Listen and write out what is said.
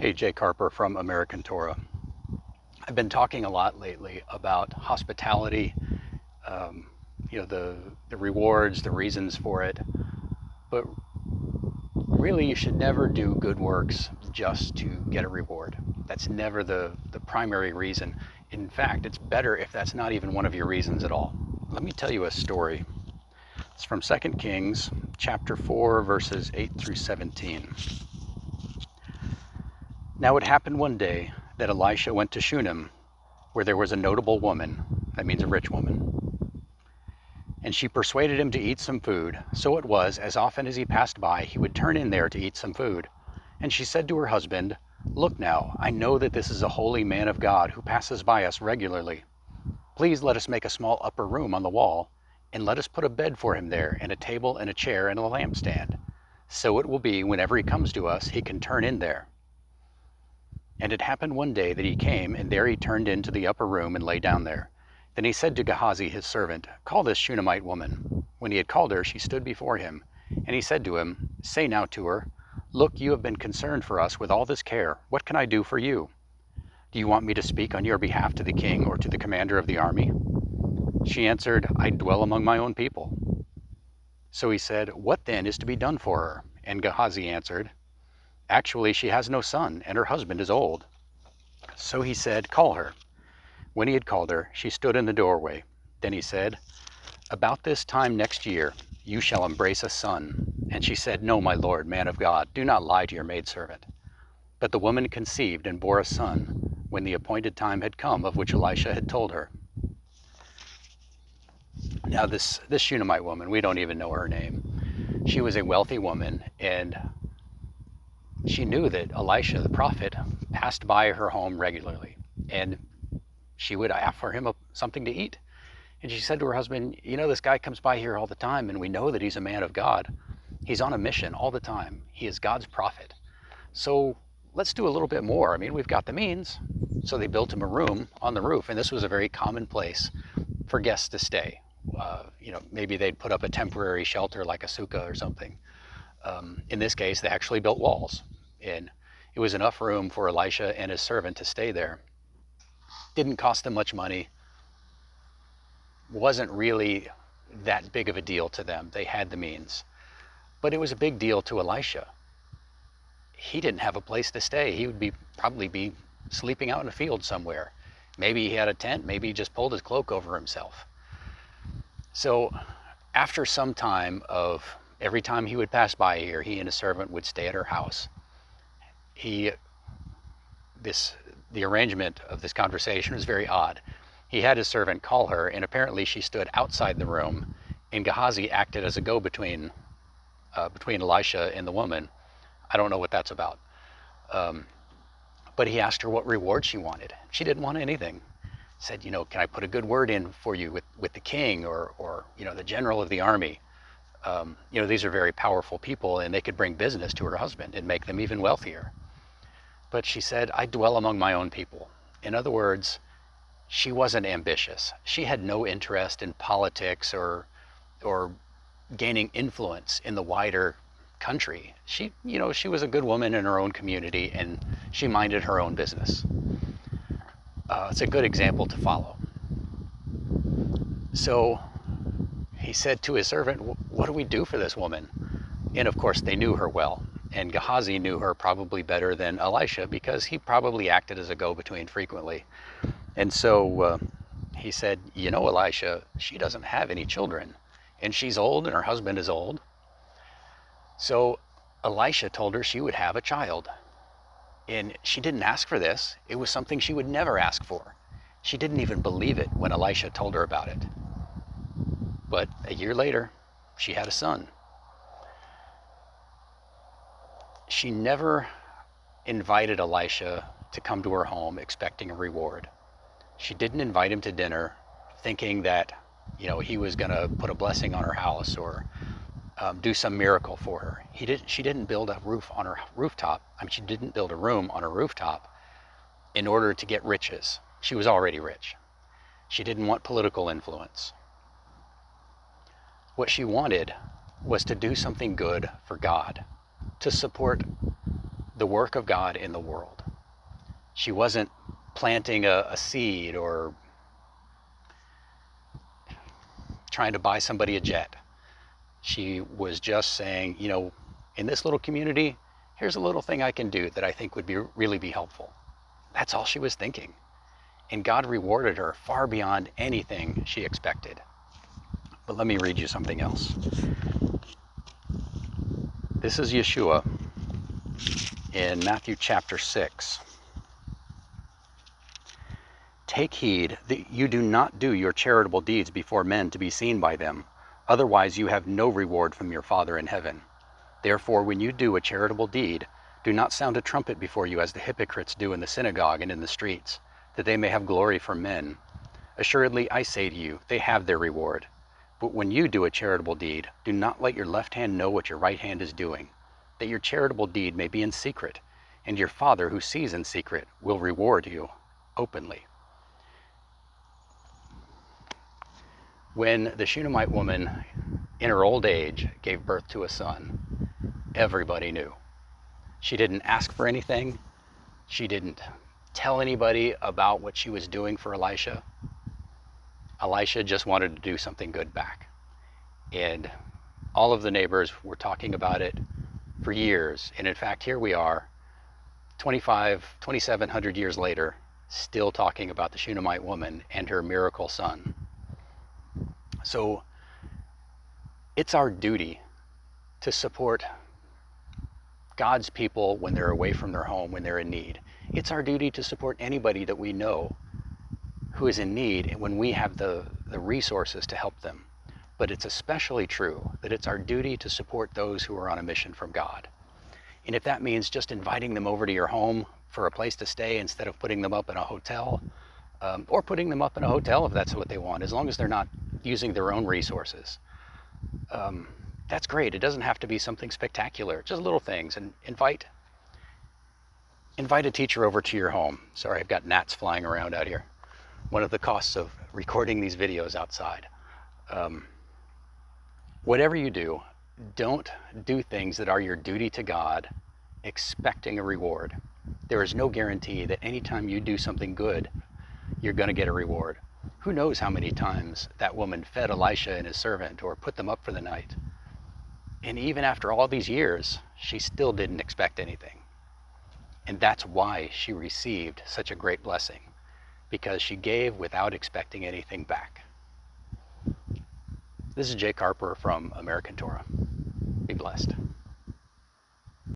Hey, Jake Harper from American Torah. I've been talking a lot lately about hospitality, um, the rewards, the reasons for it. But really, you should never do good works just to get a reward. That's never the primary reason. In fact, it's better if that's not even one of your reasons at all. Let me tell you a story. It's from 2 Kings chapter 4, verses 8 through 17. Now it happened one day that Elisha went to Shunem, where there was a notable woman, that means a rich woman, and she persuaded him to eat some food. So it was, as often as he passed by, he would turn in there to eat some food. And she said to her husband, "Look now, I know that this is a holy man of God who passes by us regularly. Please let us make a small upper room on the wall, and let us put a bed for him there, and a table and a chair and a lampstand. So it will be, whenever he comes to us, he can turn in there." And it happened one day that he came, and there he turned into the upper room and lay down there. Then he said to Gehazi his servant, "Call this Shunammite woman." When he had called her, she stood before him. And he said to him, "Say now to her, Look, you have been concerned for us with all this care. What can I do for you? Do you want me to speak on your behalf to the king or to the commander of the army?" She answered, "I dwell among my own people." So he said, "What then is to be done for her?" And Gehazi answered, "Actually, she has no son, and her husband is old." So he said, "Call her." When he had called her, she stood in the doorway. Then he said, "About this time next year you shall embrace a son." And she said, "No, my lord, man of God, do not lie to your maidservant." But the woman conceived and bore a son when the appointed time had come of which Elisha had told her. Now this Shunammite woman, we don't even know her name. She was a wealthy woman, and she knew that Elisha, the prophet, passed by her home regularly, and she would offer him something to eat. And she said to her husband, "You know, this guy comes by here all the time, and we know that he's a man of God. He's on a mission all the time. He is God's prophet. So let's do a little bit more. I mean, we've got the means." So they built him a room on the roof, and this was a very common place for guests to stay. Maybe they'd put up a temporary shelter like a sukkah or something. In this case, they actually built walls, and it was enough room for Elisha and his servant to stay there. Didn't cost them much money. Wasn't really that big of a deal to them. They had the means. But it was a big deal to Elisha. He didn't have a place to stay. He would probably be sleeping out in a field somewhere. Maybe he had a tent. Maybe he just pulled his cloak over himself. So after some time of every time he would pass by here, he and his servant would stay at her house. The arrangement of this conversation was very odd. He had his servant call her, and apparently she stood outside the room, and Gehazi acted as a go-between between Elisha and the woman. I don't know what that's about. But he asked her what reward she wanted. She didn't want anything. Said, "Can I put a good word in for you with the king or the general of the army?" These are very powerful people, and they could bring business to her husband and make them even wealthier. But she said, "I dwell among my own people." In other words, she wasn't ambitious. She had no interest in politics or gaining influence in the wider country. She was a good woman in her own community, and she minded her own business. It's a good example to follow. So he said to his servant, "What do we do for this woman?" And of course, they knew her well. And Gehazi knew her probably better than Elisha, because he probably acted as a go-between frequently. And so he said, "Elisha, she doesn't have any children, and she's old, and her husband is old." So Elisha told her she would have a child. And she didn't ask for this. It was something she would never ask for. She didn't even believe it when Elisha told her about it. But a year later, she had a son. She never invited Elisha to come to her home expecting a reward. She didn't invite him to dinner thinking that, he was going to put a blessing on her house or do some miracle for her. She didn't build a roof on her rooftop. She didn't build a room on her rooftop in order to get riches. She was already rich. She didn't want political influence. What she wanted was to do something good for God, to support the work of God in the world. She wasn't planting a seed or trying to buy somebody a jet. She was just saying, you know, in this little community, here's a little thing I can do that I think would really be helpful. That's all she was thinking. And God rewarded her far beyond anything she expected. But let me read you something else. This is Yeshua in Matthew chapter 6. Take heed that you do not do your charitable deeds before men to be seen by them. Otherwise you have no reward from your Father in heaven. Therefore, when you do a charitable deed, do not sound a trumpet before you as the hypocrites do in the synagogue and in the streets, that they may have glory from men. Assuredly, I say to you, they have their reward. But when you do a charitable deed, do not let your left hand know what your right hand is doing, that your charitable deed may be in secret, and your Father who sees in secret will reward you openly. When the Shunammite woman in her old age gave birth to a son, everybody knew. She didn't ask for anything. She didn't tell anybody about what she was doing for Elisha. Elisha just wanted to do something good back. And all of the neighbors were talking about it for years. And in fact, here we are, 2,700 years later, still talking about the Shunammite woman and her miracle son. So it's our duty to support God's people when they're away from their home, when they're in need. It's our duty to support anybody that we know who is in need when we have the resources to help them. But it's especially true that it's our duty to support those who are on a mission from God. And if that means just inviting them over to your home for a place to stay instead of putting them up in a hotel, or putting them up in a hotel if that's what they want, as long as they're not using their own resources, that's great. It doesn't have to be something spectacular, just little things. And invite a teacher over to your home. Sorry, I've got gnats flying around out here. One of the costs of recording these videos outside. Whatever you do, don't do things that are your duty to God expecting a reward. There is no guarantee that anytime you do something good, you're going to get a reward. Who knows how many times that woman fed Elisha and his servant or put them up for the night. And even after all these years, she still didn't expect anything. And that's why she received such a great blessing, because she gave without expecting anything back. This is Jake Harper from American Torah. Be blessed.